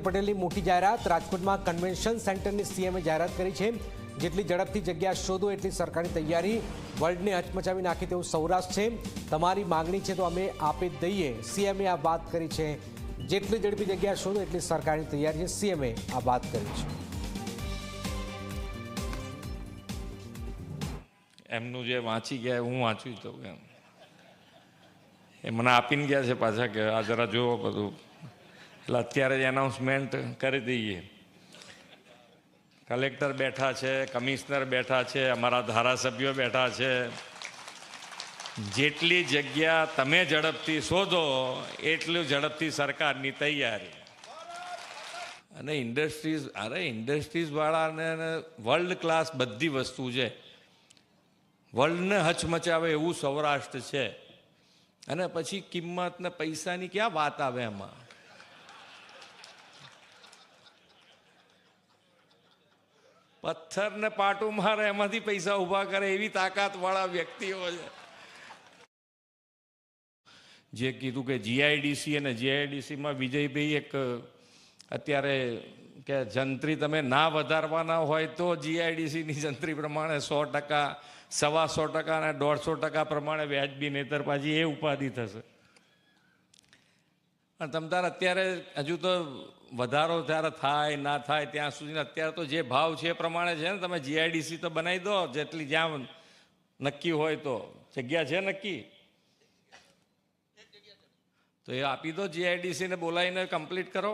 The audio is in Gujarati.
પટેલની મોટી જાહેરાત। રાજકોટમાં કન્વેન્શન સેન્ટરની સીએમએ જાહેરાત કરી છે। જેટલી ઝડપથી જગ્યા શોધો એટલી સરકારની તૈયારી। વર્લ્ડને હચમચાવી નાખી તેવું સૌરાષ્ટ્ર છે। તમારી માંગણી છે તો અમે આપી જ દઈએ, સીએમએ આ વાત કરી છે। જેટલી ઝડપી જગ્યા શોધો એટલી સરકારની તૈયારી છે, સીએમએ આ વાત કરી છે। એમનું જે વાંચી ગયા હું વાંચ્યું તો એમ એ મને આપીને ગયા છે પાછા કે આ જરા જુઓ બધું, એટલે અત્યારે જ એનાઉન્સમેન્ટ કરી દઈએ। કલેક્ટર બેઠા છે, કમિશનર બેઠા છે, અમારા ધારાસભ્યો બેઠા છે। જેટલી જગ્યા તમે ઝડપથી શોધો એટલું ઝડપથી સરકારની તૈયારી। અને ઇન્ડસ્ટ્રીઝવાળાને વર્લ્ડ ક્લાસ બધી વસ્તુ છે, વર્લ્ડને હચમચાવે એવું સૌરાષ્ટ્ર છે। અને પછી કિંમત ને પૈસાની ક્યાં વાત આવે એમાં? પથ્થરને પાટું મારે એમાંથી પૈસા ઊભા કરે એવી તાકાતવાળા વ્યક્તિઓ છે। જે કીધું કે જીઆઈડીસી અને જીઆઈડીસીમાં વિજયભાઈ એક અત્યારે કે જંત્રી તમે ના વધારવાના હોય તો જીઆઈડીસીની જંત્રી પ્રમાણે 100%, 125% અને 150% પ્રમાણે વ્યાજબી, નહીતર પાછી એ ઉપાધિ થશે। અને તમ તાર અત્યારે હજુ તો વધારો ત્યારે થાય ના થાય ત્યાં સુધી અત્યારે તો જે ભાવ છે એ પ્રમાણે છે ને। તમે જીઆઈડીસી તો બનાવી દો જેટલી જ્યાં નક્કી હોય તો જગ્યા છે નક્કી તો એ આપી દો, જીઆઈડીસીને બોલાવીને કમ્પ્લીટ કરો।